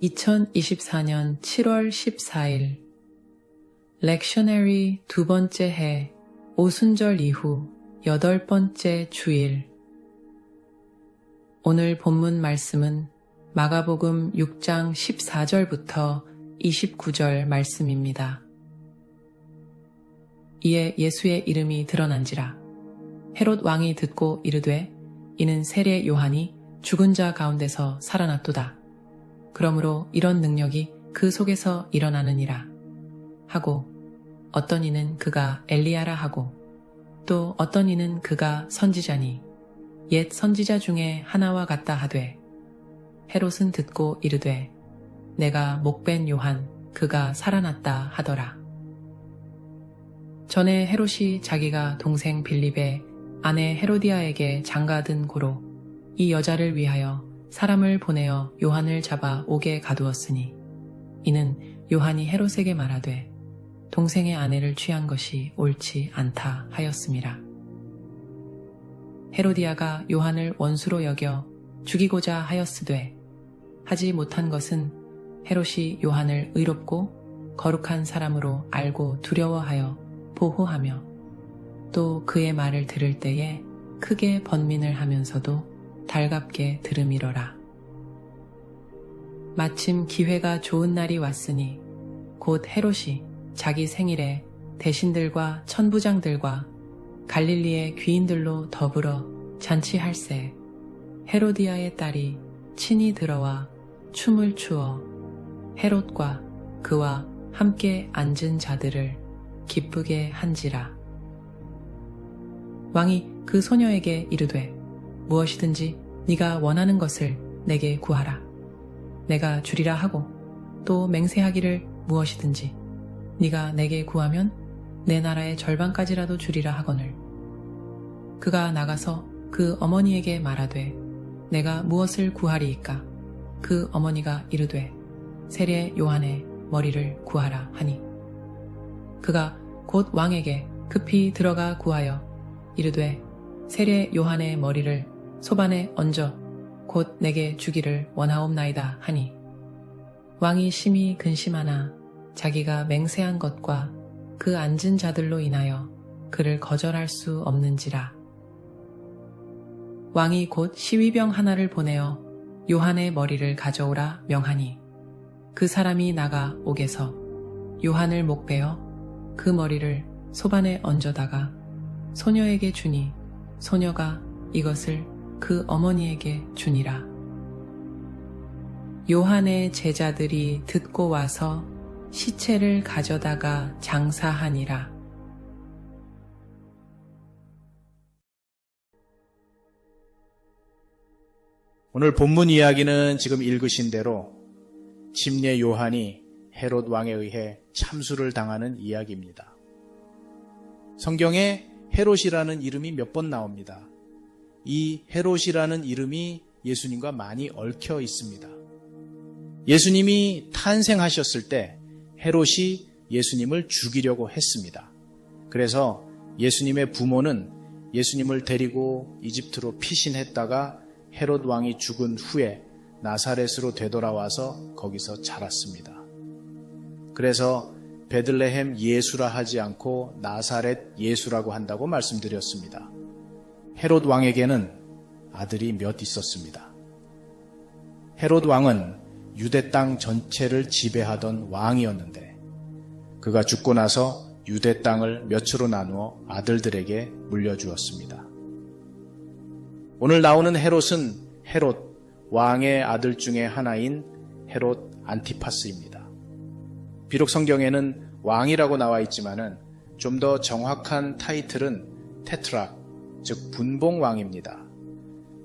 2024년 7월 14일 렉셔너리 두 번째 해 오순절 이후 8번째 주일. 오늘 본문 말씀은 마가복음 6장 14절부터 29절 말씀입니다. 이에 예수의 이름이 드러난지라 헤롯 왕이 듣고 이르되 이는 세례 요한이 죽은 자 가운데서 살아났도다. 그러므로 이런 능력이 그 속에서 일어나느니라 하고 어떤 이는 그가 엘리야라 하고 또 어떤 이는 그가 선지자니 옛 선지자 중에 하나와 같다 하되 헤롯은 듣고 이르되 내가 목벤 요한 그가 살아났다 하더라. 전에 헤롯이 자기가 동생 빌립의 아내 헤로디아에게 장가든 고로 이 여자를 위하여 사람을 보내어 요한을 잡아 옥에 가두었으니 이는 요한이 헤롯에게 말하되 동생의 아내를 취한 것이 옳지 않다 하였음이라. 헤로디아가 요한을 원수로 여겨 죽이고자 하였으되 하지 못한 것은 헤롯이 요한을 의롭고 거룩한 사람으로 알고 두려워하여 보호하며 또 그의 말을 들을 때에 크게 번민을 하면서도 달갑게 들음이러라. 마침 기회가 좋은 날이 왔으니 곧 헤롯이 자기 생일에 대신들과 천부장들과 갈릴리의 귀인들로 더불어 잔치할새 헤로디아의 딸이 친히 들어와 춤을 추어 헤롯과 그와 함께 앉은 자들을 기쁘게 한지라. 왕이 그 소녀에게 이르되 무엇이든지 네가 원하는 것을 내게 구하라. 내가 주리라 하고 또 맹세하기를 무엇이든지 네가 내게 구하면 내 나라의 절반까지라도 주리라 하거늘. 그가 나가서 그 어머니에게 말하되 내가 무엇을 구하리이까? 그 어머니가 이르되 세례 요한의 머리를 구하라 하니 그가 곧 왕에게 급히 들어가 구하여 이르되 세례 요한의 머리를 소반에 얹어 곧 내게 주기를 원하옵나이다 하니 왕이 심히 근심하나 자기가 맹세한 것과 그 앉은 자들로 인하여 그를 거절할 수 없는지라. 왕이 곧 시위병 하나를 보내어 요한의 머리를 가져오라 명하니 그 사람이 나가 옥에서 요한을 목베어 그 머리를 소반에 얹어다가 소녀에게 주니 소녀가 이것을 그 어머니에게 주니라. 요한의 제자들이 듣고 와서 시체를 가져다가 장사하니라. 오늘 본문 이야기는 지금 읽으신 대로 침례 요한이 헤롯 왕에 의해 참수를 당하는 이야기입니다. 성경에 헤롯이라는 이름이 몇 번 나옵니다. 이 헤롯이라는 이름이 예수님과 많이 얽혀 있습니다. 예수님이 탄생하셨을 때 헤롯이 예수님을 죽이려고 했습니다. 그래서 예수님의 부모는 예수님을 데리고 이집트로 피신했다가 헤롯 왕이 죽은 후에 나사렛으로 되돌아와서 거기서 자랐습니다. 그래서 베들레헴 예수라 하지 않고 나사렛 예수라고 한다고 말씀드렸습니다. 헤롯 왕에게는 아들이 몇 있었습니다. 헤롯 왕은 유대 땅 전체를 지배하던 왕이었는데 그가 죽고 나서 유대 땅을 몇으로 나누어 아들들에게 물려주었습니다. 오늘 나오는 헤롯은 헤롯 왕의 아들 중에 하나인 헤롯 안티파스입니다. 비록 성경에는 왕이라고 나와 있지만은 좀 더 정확한 타이틀은 테트락, 즉 분봉왕입니다.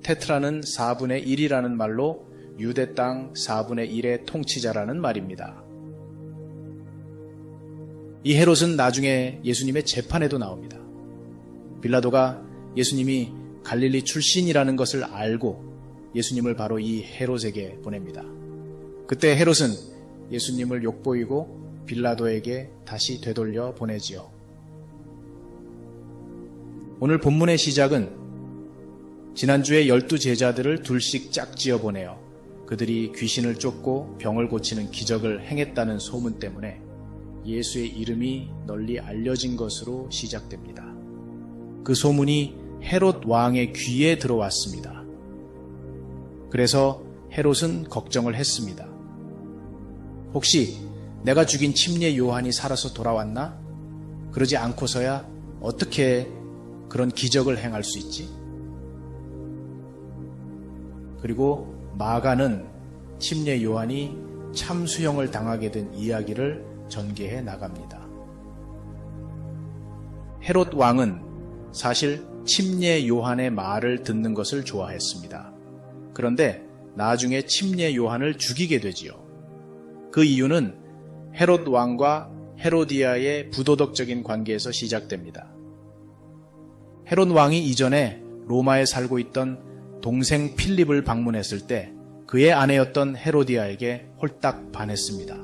테트라는 4분의 1이라는 말로 유대 땅 4분의 1의 통치자라는 말입니다. 이 헤롯은 나중에 예수님의 재판에도 나옵니다. 빌라도가 예수님이 갈릴리 출신이라는 것을 알고 예수님을 바로 이 헤롯에게 보냅니다. 그때 헤롯은 예수님을 욕보이고 빌라도에게 다시 되돌려 보내지요. 오늘 본문의 시작은 지난주에 12 제자들을 둘씩 짝지어 보내어 그들이 귀신을 쫓고 병을 고치는 기적을 행했다는 소문 때문에 예수의 이름이 널리 알려진 것으로 시작됩니다. 그 소문이 헤롯 왕의 귀에 들어왔습니다. 그래서 헤롯은 걱정을 했습니다. 혹시 내가 죽인 침례 요한이 살아서 돌아왔나? 그러지 않고서야 어떻게 그런 기적을 행할 수 있지? 그리고 마가는 침례 요한이 참수형을 당하게 된 이야기를 전개해 나갑니다. 헤롯 왕은 사실 침례 요한의 말을 듣는 것을 좋아했습니다. 그런데 나중에 침례 요한을 죽이게 되지요. 그 이유는 헤롯 왕과 헤로디아의 부도덕적인 관계에서 시작됩니다. 헤롯 왕이 이전에 로마에 살고 있던 동생 필립을 방문했을 때 그의 아내였던 헤로디아에게 홀딱 반했습니다.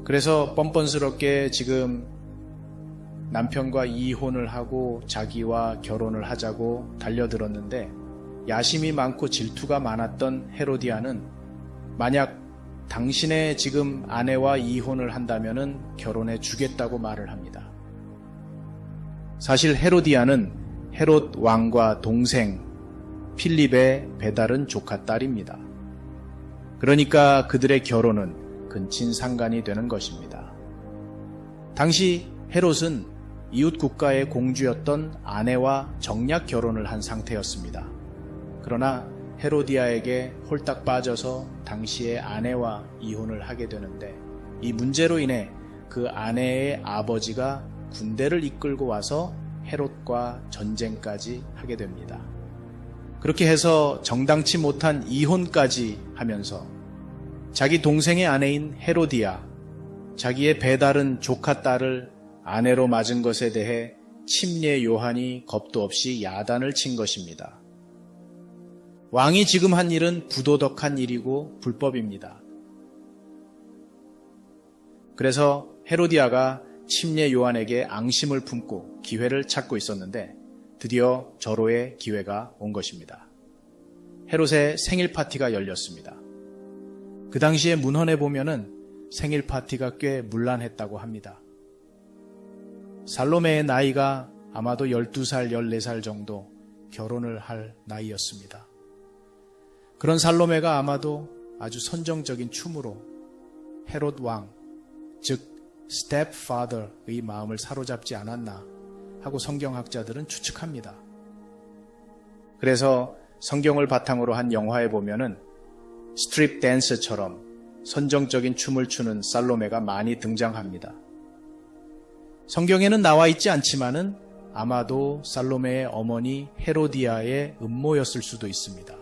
그래서 뻔뻔스럽게 지금 남편과 이혼을 하고 자기와 결혼을 하자고 달려들었는데 야심이 많고 질투가 많았던 헤로디아는 만약 당신의 지금 아내와 이혼을 한다면은 결혼해 주겠다고 말을 합니다. 사실 헤로디아는 헤롯 왕과 동생 필립의 배다른 조카 딸입니다. 그러니까 그들의 결혼은 근친상간이 되는 것입니다. 당시 헤롯은 이웃 국가의 공주였던 아내와 정략 결혼을 한 상태였습니다. 그러나 헤로디아에게 홀딱 빠져서 당시의 아내와 이혼을 하게 되는데 이 문제로 인해 그 아내의 아버지가 군대를 이끌고 와서 헤롯과 전쟁까지 하게 됩니다. 그렇게 해서 정당치 못한 이혼까지 하면서 자기 동생의 아내인 헤로디아, 자기의 배다른 조카 딸을 아내로 맞은 것에 대해 침례 요한이 겁도 없이 야단을 친 것입니다. 왕이 지금 한 일은 부도덕한 일이고 불법입니다. 그래서 헤로디아가 침례 요한에게 앙심을 품고 기회를 찾고 있었는데 드디어 절호의 기회가 온 것입니다. 헤롯의 생일 파티가 열렸습니다. 그 당시에 문헌에 보면은 생일 파티가 꽤 문란했다고 합니다. 살로메의 나이가 아마도 12살, 14살 정도 결혼을 할 나이였습니다. 그런 살로메가 아마도 아주 선정적인 춤으로 헤롯 왕, 즉 stepfather의 마음을 사로잡지 않았나 하고 성경학자들은 추측합니다. 그래서 성경을 바탕으로 한 영화에 보면은 스트립 댄스처럼 선정적인 춤을 추는 살로메가 많이 등장합니다. 성경에는 나와 있지 않지만은 아마도 살로메의 어머니 헤로디아의 음모였을 수도 있습니다.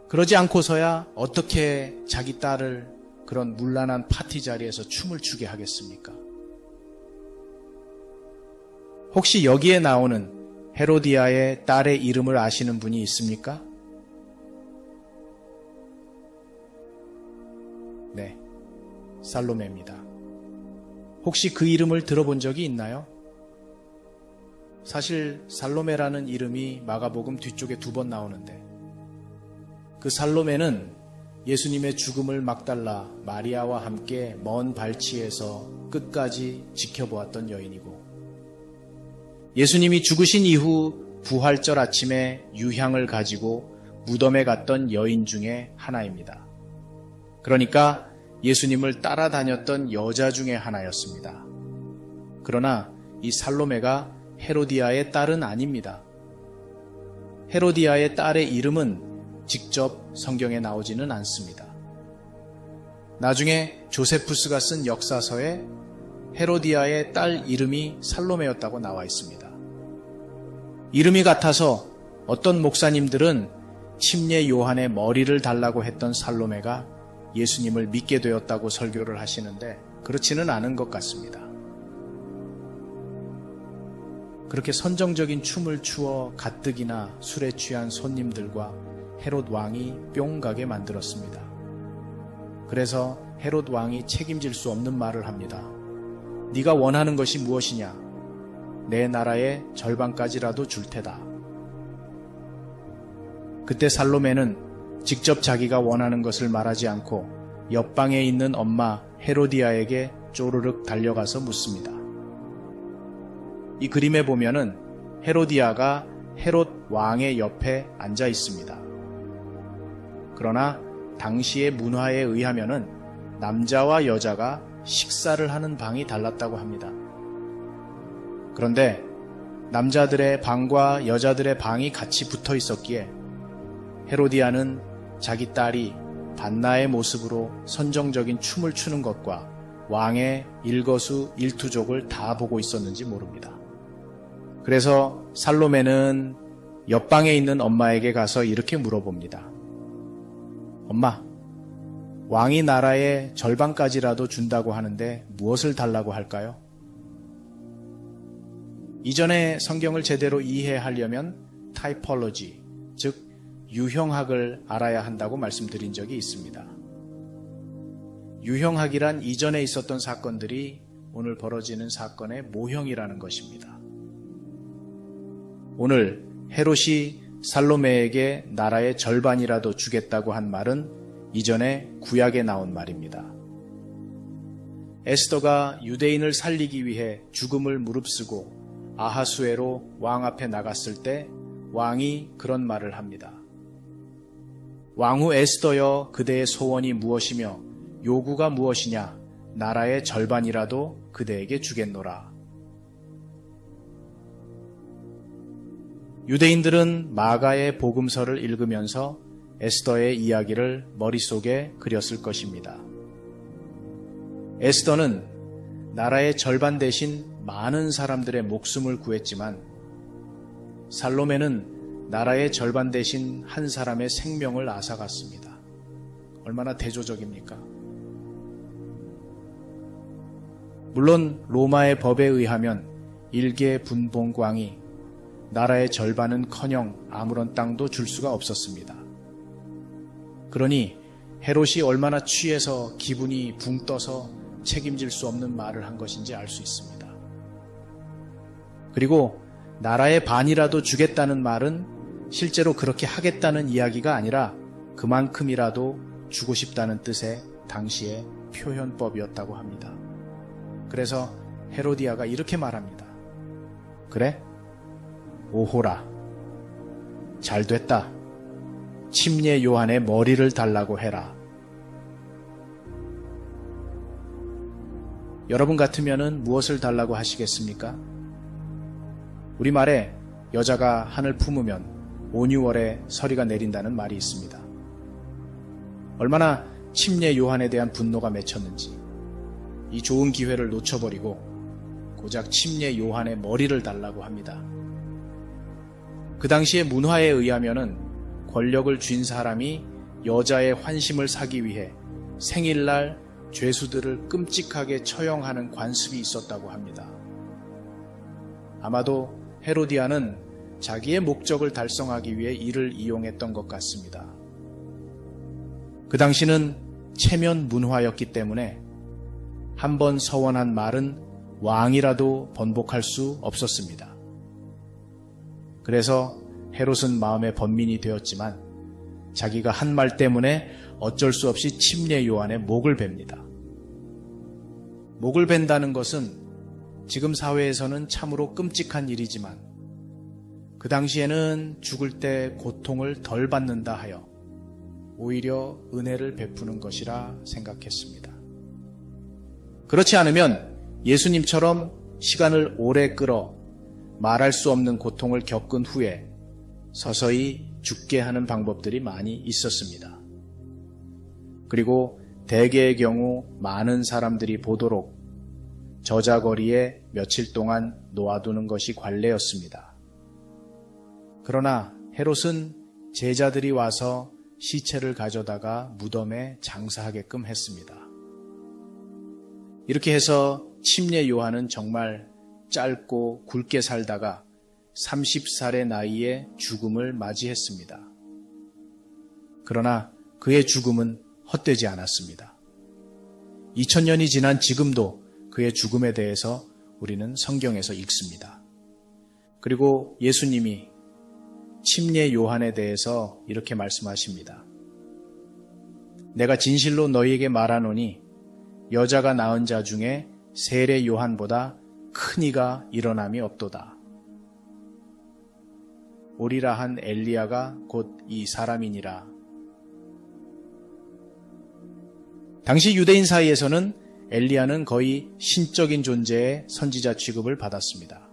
그러지 않고서야 어떻게 자기 딸을 그런 문란한 파티 자리에서 춤을 추게 하겠습니까? 혹시 여기에 나오는 헤로디아의 딸의 이름을 아시는 분이 있습니까? 네, 살로메입니다. 혹시 그 이름을 들어본 적이 있나요? 사실 살로메라는 이름이 마가복음 뒤쪽에 2번 나오는데 그 살로메는 예수님의 죽음을 막달라 마리아와 함께 먼 발치에서 끝까지 지켜보았던 여인이고 예수님이 죽으신 이후 부활절 아침에 유향을 가지고 무덤에 갔던 여인 중에 하나입니다. 그러니까 예수님을 따라다녔던 여자 중에 하나였습니다. 그러나 이 살로메가 헤로디아의 딸은 아닙니다. 헤로디아의 딸의 이름은 직접 성경에 나오지는 않습니다. 나중에 조세푸스가 쓴 역사서에 헤로디아의 딸 이름이 살로메였다고 나와 있습니다. 이름이 같아서 어떤 목사님들은 침례 요한의 머리를 달라고 했던 살로메가 예수님을 믿게 되었다고 설교를 하시는데 그렇지는 않은 것 같습니다. 그렇게 선정적인 춤을 추어 가뜩이나 술에 취한 손님들과 헤롯 왕이 뿅 가게 만들었습니다. 그래서 헤롯 왕이 책임질 수 없는 말을 합니다. 네가 원하는 것이 무엇이냐? 내 나라의 절반까지라도 줄 테다. 그때 살로메는 직접 자기가 원하는 것을 말하지 않고 옆방에 있는 엄마 헤로디아에게 쪼르륵 달려가서 묻습니다. 이 그림에 보면은 헤로디아가 헤롯 왕의 옆에 앉아 있습니다. 그러나 당시의 문화에 의하면은 남자와 여자가 식사를 하는 방이 달랐다고 합니다. 그런데 남자들의 방과 여자들의 방이 같이 붙어 있었기에 헤로디아는 자기 딸이 반나의 모습으로 선정적인 춤을 추는 것과 왕의 일거수일투족을 다 보고 있었는지 모릅니다. 그래서 살로메는 옆방에 있는 엄마에게 가서 이렇게 물어봅니다. 엄마, 왕이 나라의 절반까지라도 준다고 하는데 무엇을 달라고 할까요? 이전에 성경을 제대로 이해하려면 타이폴로지, 즉 유형학을 알아야 한다고 말씀드린 적이 있습니다. 유형학이란 이전에 있었던 사건들이 오늘 벌어지는 사건의 모형이라는 것입니다. 오늘 헤롯이 살로메에게 나라의 절반이라도 주겠다고 한 말은 이전에 구약에 나온 말입니다. 에스더가 유대인을 살리기 위해 죽음을 무릅쓰고 아하수에로 왕 앞에 나갔을 때 왕이 그런 말을 합니다. 왕후 에스더여, 그대의 소원이 무엇이며 요구가 무엇이냐? 나라의 절반이라도 그대에게 주겠노라. 유대인들은 마가의 복음서를 읽으면서 에스더의 이야기를 머릿속에 그렸을 것입니다. 에스더는 나라의 절반 대신 많은 사람들의 목숨을 구했지만 살로메는 나라의 절반 대신 한 사람의 생명을 앗아갔습니다. 얼마나 대조적입니까? 물론 로마의 법에 의하면 일개 분봉광이 나라의 절반은커녕 아무런 땅도 줄 수가 없었습니다. 그러니 헤롯이 얼마나 취해서 기분이 붕 떠서 책임질 수 없는 말을 한 것인지 알 수 있습니다. 그리고 나라의 반이라도 주겠다는 말은 실제로 그렇게 하겠다는 이야기가 아니라 그만큼이라도 주고 싶다는 뜻의 당시의 표현법이었다고 합니다. 그래서 헤로디아가 이렇게 말합니다. 그래? 오호라. 잘됐다. 침례 요한의 머리를 달라고 해라. 여러분 같으면은 무엇을 달라고 하시겠습니까? 우리말에 여자가 한을 품으면 5, 6월에 서리가 내린다는 말이 있습니다. 얼마나 침례 요한에 대한 분노가 맺혔는지 이 좋은 기회를 놓쳐버리고 고작 침례 요한의 머리를 달라고 합니다. 그 당시의 문화에 의하면은 권력을 쥔 사람이 여자의 환심을 사기 위해 생일날 죄수들을 끔찍하게 처형하는 관습이 있었다고 합니다. 아마도 헤로디아는 자기의 목적을 달성하기 위해 이를 이용했던 것 같습니다. 그 당시는 체면 문화였기 때문에 한 번 서원한 말은 왕이라도 번복할 수 없었습니다. 그래서 헤롯은 마음의 번민이 되었지만 자기가 한 말 때문에 어쩔 수 없이 침례 요한의 목을 베입니다. 목을 벤다는 것은 지금 사회에서는 참으로 끔찍한 일이지만 그 당시에는 죽을 때 고통을 덜 받는다 하여 오히려 은혜를 베푸는 것이라 생각했습니다. 그렇지 않으면 예수님처럼 시간을 오래 끌어 말할 수 없는 고통을 겪은 후에 서서히 죽게 하는 방법들이 많이 있었습니다. 그리고 대개의 경우 많은 사람들이 보도록 저자거리에 며칠 동안 놓아두는 것이 관례였습니다. 그러나 헤롯은 제자들이 와서 시체를 가져다가 무덤에 장사하게끔 했습니다. 이렇게 해서 침례 요한은 정말 짧고 굵게 살다가 30살의 나이에 죽음을 맞이했습니다. 그러나 그의 죽음은 헛되지 않았습니다. 2000년이 지난 지금도 그의 죽음에 대해서 우리는 성경에서 읽습니다. 그리고 예수님이 침례 요한에 대해서 이렇게 말씀하십니다. 내가 진실로 너희에게 말하노니 여자가 낳은 자 중에 세례 요한보다 큰 이가 일어남이 없도다. 오리라 한 엘리야가 곧 이 사람이니라. 당시 유대인 사이에서는 엘리야는 거의 신적인 존재의 선지자 취급을 받았습니다.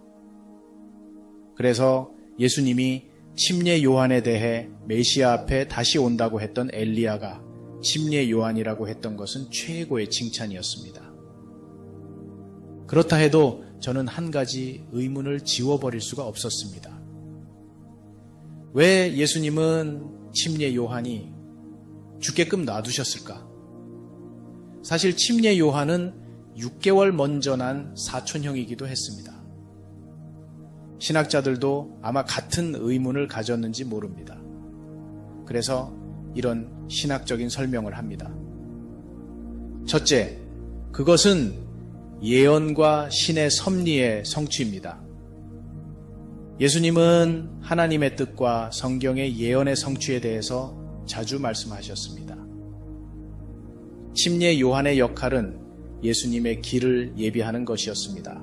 그래서 예수님이 침례 요한에 대해 메시아 앞에 다시 온다고 했던 엘리야가 침례 요한이라고 했던 것은 최고의 칭찬이었습니다. 그렇다 해도 저는 한 가지 의문을 지워버릴 수가 없었습니다. 왜 예수님은 침례 요한이 죽게끔 놔두셨을까? 사실 침례 요한은 6개월 먼저 난 사촌형이기도 했습니다. 신학자들도 아마 같은 의문을 가졌는지 모릅니다. 그래서 이런 신학적인 설명을 합니다. 첫째, 그것은 예언과 신의 섭리의 성취입니다. 예수님은 하나님의 뜻과 성경의 예언의 성취에 대해서 자주 말씀하셨습니다. 침례 요한의 역할은 예수님의 길을 예비하는 것이었습니다.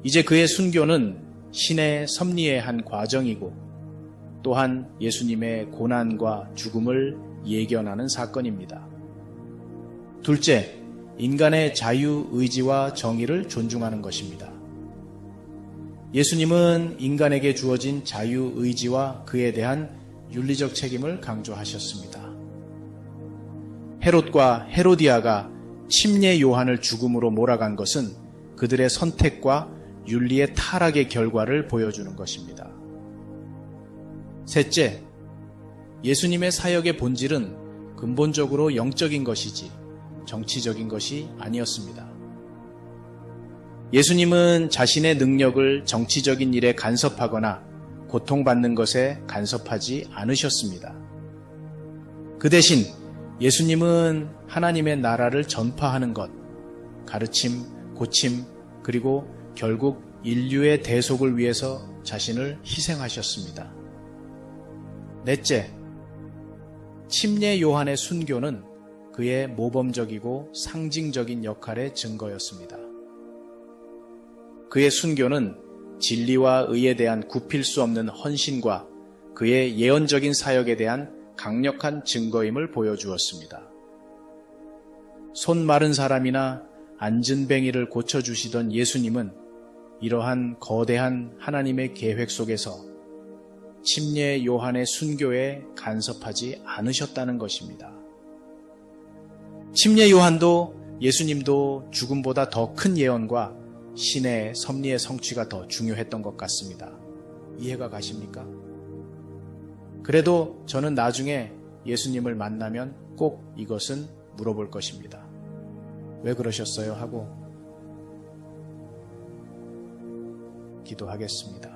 이제 그의 순교는 신의 섭리의 한 과정이고 또한 예수님의 고난과 죽음을 예견하는 사건입니다. 둘째, 인간의 자유의지와 정의를 존중하는 것입니다. 예수님은 인간에게 주어진 자유의지와 그에 대한 윤리적 책임을 강조하셨습니다. 헤롯과 헤로디아가 침례 요한을 죽음으로 몰아간 것은 그들의 선택과 윤리의 타락의 결과를 보여주는 것입니다. 셋째, 예수님의 사역의 본질은 근본적으로 영적인 것이지 정치적인 것이 아니었습니다. 예수님은 자신의 능력을 정치적인 일에 간섭하거나 고통받는 것에 간섭하지 않으셨습니다. 그 대신 예수님은 하나님의 나라를 전파하는 것, 가르침, 고침, 그리고 결국 인류의 대속을 위해서 자신을 희생하셨습니다. 넷째, 침례 요한의 순교는 그의 모범적이고 상징적인 역할의 증거였습니다. 그의 순교는 진리와 의에 대한 굽힐 수 없는 헌신과 그의 예언적인 사역에 대한 강력한 증거임을 보여주었습니다. 손 마른 사람이나 안진뱅이를 고쳐주시던 예수님은 이러한 거대한 하나님의 계획 속에서 침례 요한의 순교에 간섭하지 않으셨다는 것입니다. 침례 요한도 예수님도 죽음보다 더 큰 예언과 신의 섭리의 성취가 더 중요했던 것 같습니다. 이해가 가십니까? 그래도 저는 나중에 예수님을 만나면 꼭 이것은 물어볼 것입니다. 왜 그러셨어요? 하고 기도하겠습니다.